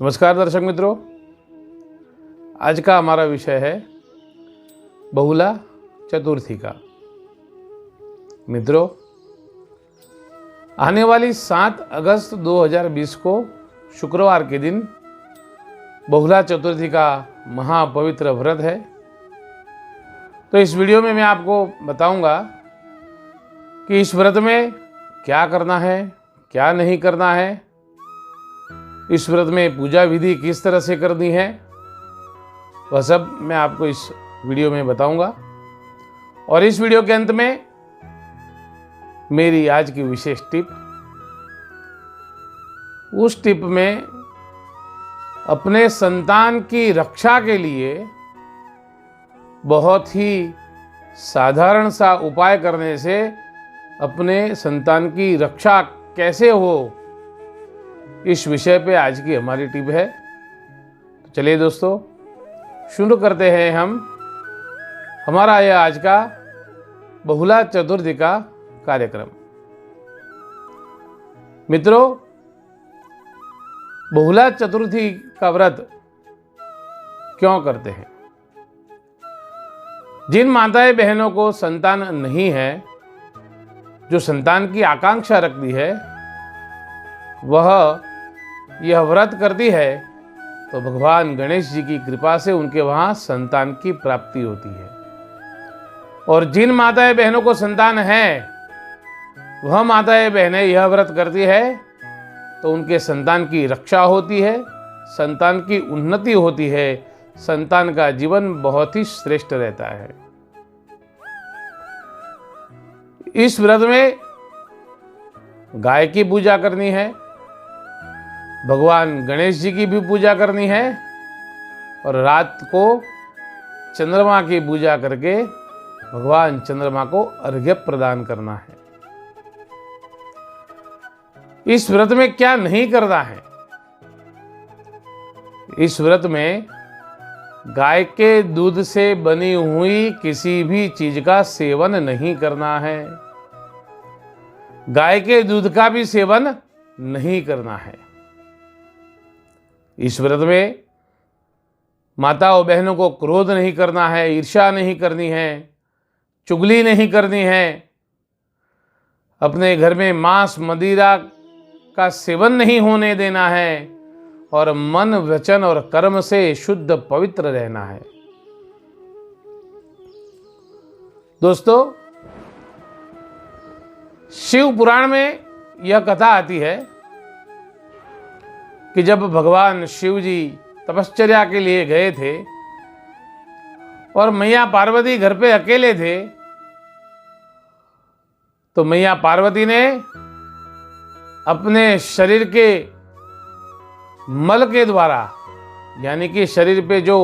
नमस्कार दर्शक मित्रों, आज का हमारा विषय है बहुला चतुर्थी का। मित्रों, आने वाली 7 अगस्त 2020 को शुक्रवार के दिन बहुला चतुर्थी का महापवित्र व्रत है। तो इस वीडियो में मैं आपको बताऊंगा कि इस व्रत में क्या करना है, क्या नहीं करना है, इस व्रत में पूजा विधि किस तरह से करनी है, वह सब मैं आपको इस वीडियो में बताऊंगा। और इस वीडियो के अंत में मेरी आज की विशेष टिप, उस टिप में अपने संतान की रक्षा के लिए बहुत ही साधारण सा उपाय करने से अपने संतान की रक्षा कैसे हो, इस विषय पे आज की हमारी टिप है। तो चलिए दोस्तों, शुरू करते हैं हम हमारा यह आज का बहुला चतुर्थी का कार्यक्रम। मित्रों, बहुला चतुर्थी का व्रत क्यों करते हैं? जिन माताएं बहनों को संतान नहीं है, जो संतान की आकांक्षा रखती है, वह यह व्रत करती है तो भगवान गणेश जी की कृपा से उनके वहां संतान की प्राप्ति होती है। और जिन माताएं बहनों को संतान है, वह माताएं बहनें यह व्रत करती है तो उनके संतान की रक्षा होती है, संतान की उन्नति होती है, संतान का जीवन बहुत ही श्रेष्ठ रहता है। इस व्रत में गाय की पूजा करनी है, भगवान गणेश जी की भी पूजा करनी है, और रात को चंद्रमा की पूजा करके भगवान चंद्रमा को अर्घ्य प्रदान करना है। इस व्रत में क्या नहीं करना है? इस व्रत में गाय के दूध से बनी हुई किसी भी चीज का सेवन नहीं करना है, गाय के दूध का भी सेवन नहीं करना है। इस व्रत में माताओं बहनों को क्रोध नहीं करना है, ईर्ष्या नहीं करनी है, चुगली नहीं करनी है, अपने घर में मांस मदिरा का सेवन नहीं होने देना है, और मन वचन और कर्म से शुद्ध पवित्र रहना है। दोस्तों, शिव पुराण में यह कथा आती है कि जब भगवान शिव जी तपश्चर्या के लिए गए थे और मैया पार्वती घर पे अकेले थे, तो मैया पार्वती ने अपने शरीर के मल के द्वारा, यानी कि शरीर पे जो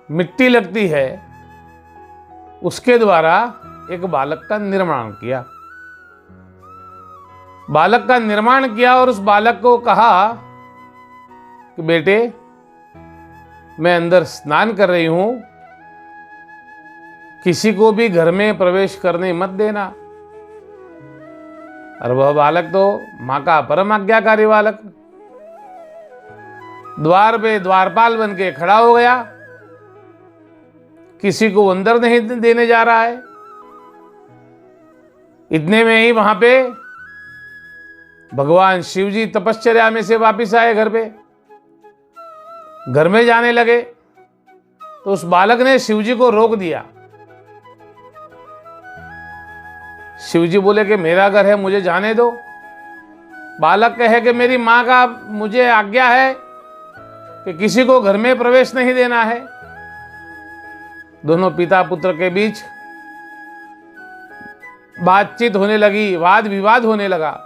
मिट्टी लगती है, उसके द्वारा एक बालक का निर्माण किया। बालक का निर्माण किया और उस बालक को कहा कि बेटे, मैं अंदर स्नान कर रही हूं, किसी को भी घर में प्रवेश करने मत देना। और वह बालक तो मां का परम आज्ञाकारी बालक द्वार पे द्वारपाल बन के खड़ा हो गया, किसी को अंदर नहीं देने जा रहा है। इतने में ही वहां पे भगवान शिव जी तपश्चर्या में से वापिस आए घर पे। घर में जाने लगे तो उस बालक ने शिव जी को रोक दिया। शिव जी बोले कि मेरा घर है, मुझे जाने दो। बालक कहे कि मेरी मां का मुझे आज्ञा है कि किसी को घर में प्रवेश नहीं देना है। दोनों पिता पुत्र के बीच बातचीत होने लगी, वाद विवाद होने लगा।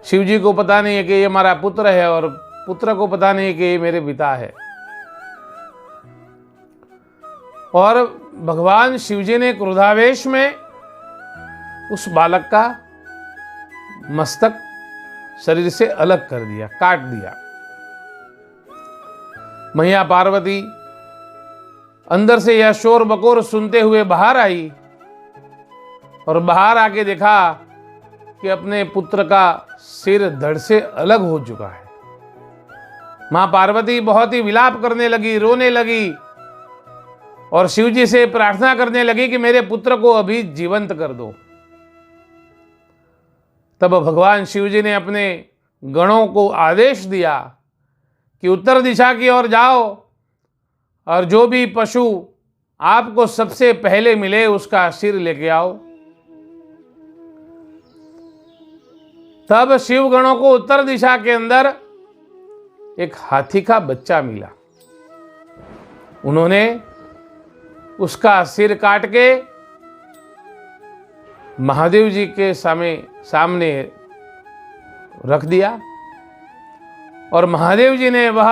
शिव जी को पता नहीं है कि ये हमारा पुत्र है, और पुत्र को पता नहीं है कि ये मेरे पिता है। और भगवान शिव जी ने क्रोधावेश में उस बालक का मस्तक शरीर से अलग कर दिया, काट दिया। मैया पार्वती अंदर से यह शोर बकोर सुनते हुए बाहर आई, और बाहर आके देखा कि अपने पुत्र का सिर धड़ से अलग हो चुका है। मां पार्वती बहुत ही विलाप करने लगी, रोने लगी और शिव जी से प्रार्थना करने लगी कि मेरे पुत्र को अभी जीवंत कर दो। तब भगवान शिव जी ने अपने गणों को आदेश दिया कि उत्तर दिशा की ओर जाओ और जो भी पशु आपको सबसे पहले मिले उसका सिर लेके आओ। तब शिव गणों को उत्तर दिशा के अंदर एक हाथी का बच्चा मिला। उन्होंने उसका सिर काट के महादेव जी के सामने रख दिया और महादेव जी ने वह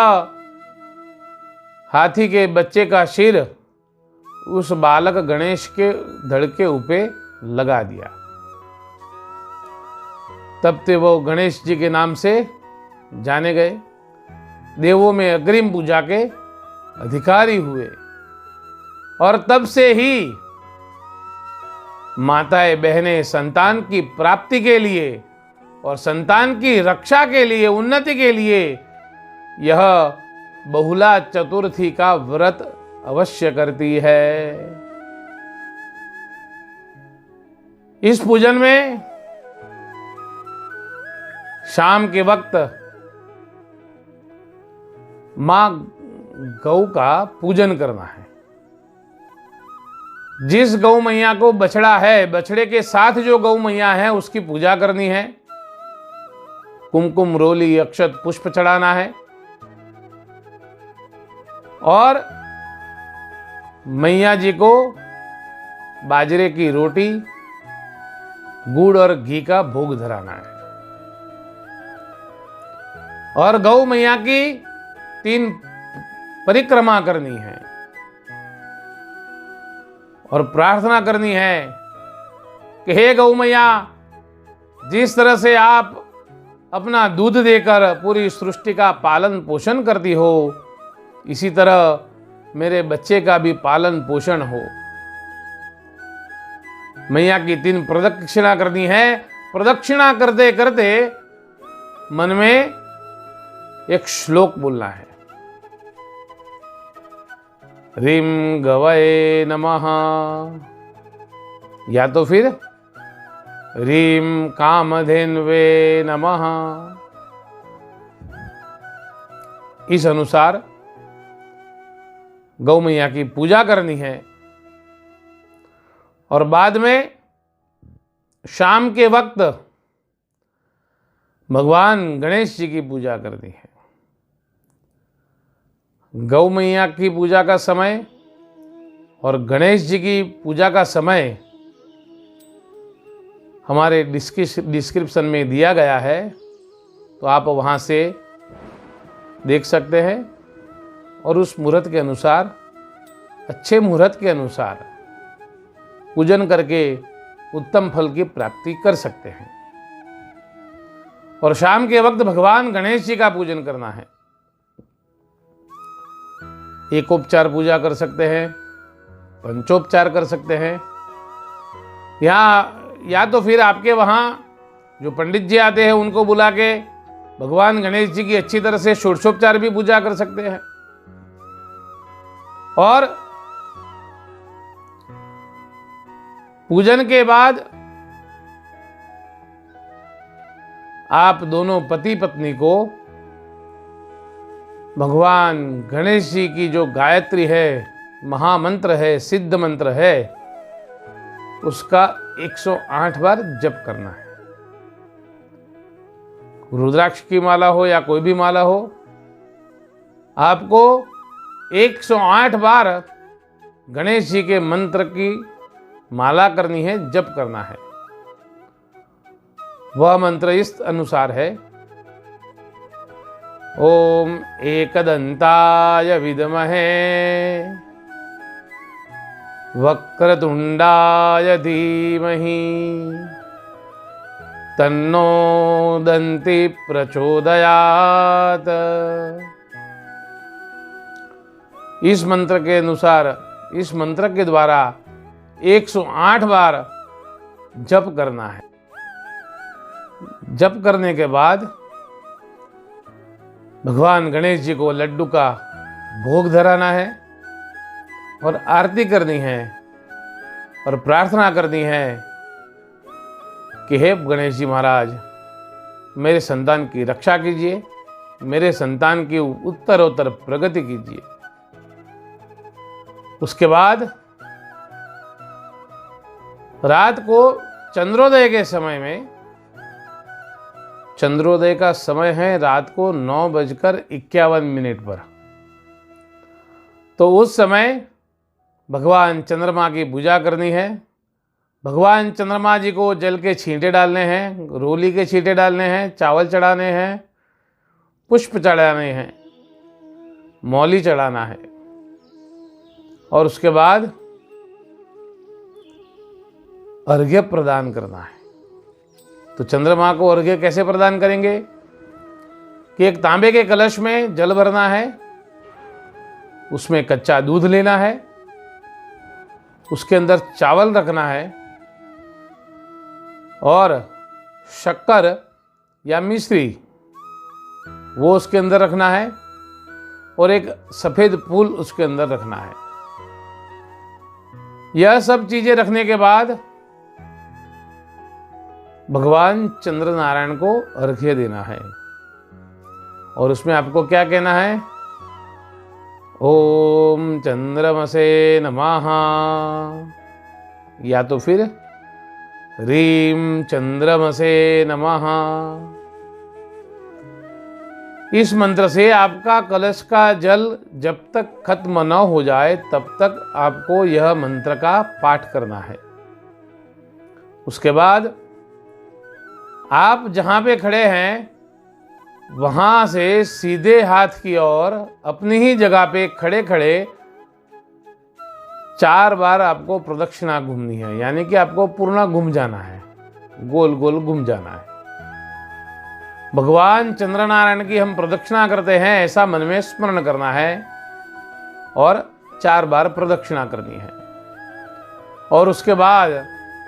हाथी के बच्चे का सिर उस बालक गणेश के धड़ के ऊपर लगा दिया। तब ते वो गणेश जी के नाम से जाने गए, देवों में अग्रिम पूजा के अधिकारी हुए और तब से ही माताएं बहनें संतान की प्राप्ति के लिए और संतान की रक्षा के लिए, उन्नति के लिए यह बहुला चतुर्थी का व्रत अवश्य करती है। इस पूजन में शाम के वक्त मां गौ का पूजन करना है। जिस गौ मैया को बछड़ा है, बछड़े के साथ जो गौ मैया है उसकी पूजा करनी है। कुमकुम, रोली, अक्षत, पुष्प चढ़ाना है और मैया जी को बाजरे की रोटी, गुड़ और घी का भोग धराना है और गौ मैया की 3 परिक्रमा करनी है और प्रार्थना करनी है कि हे गौ मैया, जिस तरह से आप अपना दूध देकर पूरी सृष्टि का पालन पोषण करती हो, इसी तरह मेरे बच्चे का भी पालन पोषण हो। मैया की 3 प्रदक्षिणा करनी है। प्रदक्षिणा करते करते मन में एक श्लोक बोलना है। ह्रीं गवये नमः या तो फिर ह्रीं कामधेन्वे नमः। इस अनुसार गौ मैया की पूजा करनी है और बाद में शाम के वक्त भगवान गणेश जी की पूजा करनी है। गौ मैया की पूजा का समय और गणेश जी की पूजा का समय हमारे डिस्क्रिप्शन में दिया गया है, तो आप वहाँ से देख सकते हैं और उस मुहूर्त के अनुसार, अच्छे मुहूर्त के अनुसार पूजन करके उत्तम फल की प्राप्ति कर सकते हैं। और शाम के वक्त भगवान गणेश जी का पूजन करना है। एकोपचार पूजा कर सकते हैं, पंचोपचार कर सकते हैं, या तो फिर आपके वहाँ जो पंडित जी आते हैं उनको बुला के भगवान गणेश जी की अच्छी तरह से षोडशोपचार भी पूजा कर सकते हैं। और पूजन के बाद आप दोनों पति पत्नी को भगवान गणेश जी की जो गायत्री है, महामंत्र है, सिद्ध मंत्र है, उसका 108 बार जप करना है। रुद्राक्ष की माला हो या कोई भी माला हो, आपको 108 बार गणेश जी के मंत्र की माला करनी है, जप करना है। वह मंत्र इस अनुसार है। ओम एकदंताय विद्महे वक्रतुंडाय धीमहि तन्नो दन्ति प्रचोदयात्। इस मंत्र के अनुसार, इस मंत्र के द्वारा 108 बार जप करना है। जप करने के बाद भगवान गणेश जी को लड्डू का भोग धराना है और आरती करनी है और प्रार्थना करनी है कि हे गणेश जी महाराज, मेरे संतान की रक्षा कीजिए, मेरे संतान की उत्तरोत्तर प्रगति कीजिए। उसके बाद रात को चंद्रोदय के समय में, चंद्रोदय का समय है रात को 9:51 पर, तो उस समय भगवान चंद्रमा की पूजा करनी है। भगवान चंद्रमा जी को जल के छींटे डालने हैं, रोली के छींटे डालने हैं, चावल चढ़ाने हैं, पुष्प चढ़ाने हैं, मौली चढ़ाना है और उसके बाद अर्घ्य प्रदान करना है। तो चंद्रमा को अर्घ्य कैसे प्रदान करेंगे कि एक तांबे के कलश में जल भरना है, उसमें कच्चा दूध लेना है, उसके अंदर चावल रखना है और शक्कर या मिश्री वो उसके अंदर रखना है और एक सफ़ेद फूल उसके अंदर रखना है। यह सब चीज़ें रखने के बाद भगवान चंद्र नारायण को अर्घ्य देना है और उसमें आपको क्या कहना है? ओम चंद्रमसे नमः, या तो फिर ह्रीं चंद्रमसे नमः। इस मंत्र से आपका कलश का जल जब तक खत्म न हो जाए तब तक आपको यह मंत्र का पाठ करना है। उसके बाद आप जहाँ पे खड़े हैं वहाँ से सीधे हाथ की ओर अपनी ही जगह पे खड़े खड़े 4 बार आपको प्रदक्षिणा घूमनी है, यानी कि आपको पूर्ण घूम जाना है, गोल गोल घूम जाना है। भगवान चंद्र नारायण की हम प्रदक्षिणा करते हैं ऐसा मन में स्मरण करना है और 4 बार प्रदक्षिणा करनी है। और उसके बाद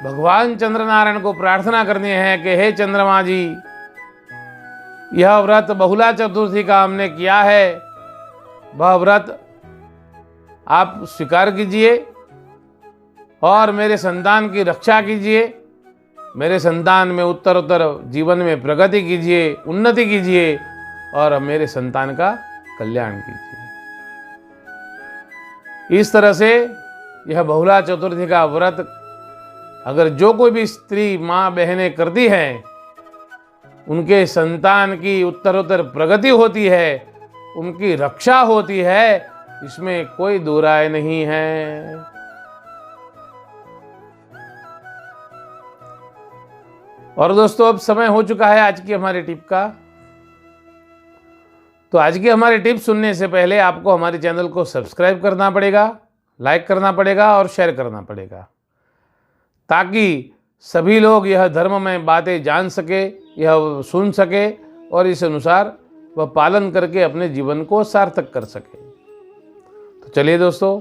भगवान चंद्र नारायण को प्रार्थना करनी है कि हे चंद्रमा जी, यह व्रत बहुला चतुर्थी का हमने किया है, वह व्रत आप स्वीकार कीजिए और मेरे संतान की रक्षा कीजिए, मेरे संतान में उत्तरोत्तर जीवन में प्रगति कीजिए, उन्नति कीजिए और मेरे संतान का कल्याण कीजिए। इस तरह से यह बहुला चतुर्थी का व्रत अगर जो कोई भी स्त्री माँ बहनें करती हैं, उनके संतान की उत्तरोत्तर प्रगति होती है, उनकी रक्षा होती है, इसमें कोई दो राय नहीं है। और दोस्तों, अब समय हो चुका है आज की हमारी टिप का। तो आज की हमारी टिप सुनने से पहले आपको हमारे चैनल को सब्सक्राइब करना पड़ेगा, लाइक करना पड़ेगा और शेयर करना पड़ेगा, ताकि सभी लोग यह धर्म में बातें जान सके, यह सुन सके और इस अनुसार वह पालन करके अपने जीवन को सार्थक कर सके। तो चलिए दोस्तों,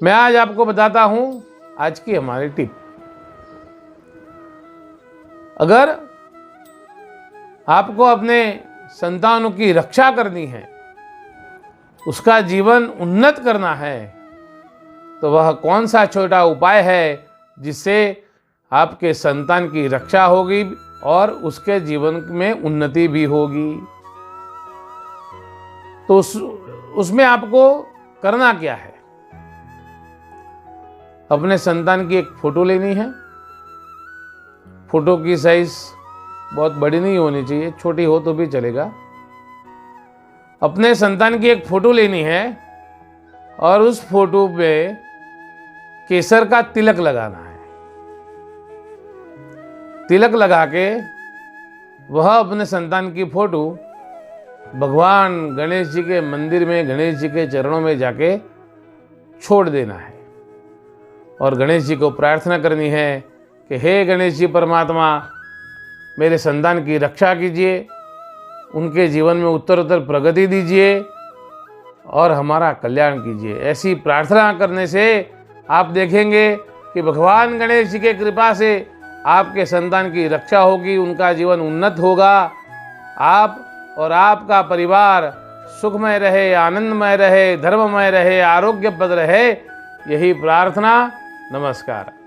मैं आज आपको बताता हूं आज की हमारी टिप। अगर आपको अपने संतानों की रक्षा करनी है, उसका जीवन उन्नत करना है, तो वह कौन सा छोटा उपाय है जिससे आपके संतान की रक्षा होगी और उसके जीवन में उन्नति भी होगी? तो उसमें आपको करना क्या है? अपने संतान की एक फोटो लेनी है। फोटो की साइज बहुत बड़ी नहीं होनी चाहिए, छोटी हो तो भी चलेगा। अपने संतान की एक फोटो लेनी है और उस फोटो पे केसर का तिलक लगाना है। तिलक लगा के वह अपने संतान की फोटो भगवान गणेश जी के मंदिर में, गणेश जी के चरणों में जाके छोड़ देना है और गणेश जी को प्रार्थना करनी है कि हे गणेश जी परमात्मा, मेरे संतान की रक्षा कीजिए, उनके जीवन में उत्तरोत्तर प्रगति दीजिए और हमारा कल्याण कीजिए। ऐसी प्रार्थना करने से आप देखेंगे कि भगवान गणेश जी के कृपा से आपके संतान की रक्षा होगी, उनका जीवन उन्नत होगा। आप और आपका परिवार सुखमय रहे, आनंदमय रहे, धर्ममय रहे, आरोग्यप्रद रहे, यही प्रार्थना। नमस्कार।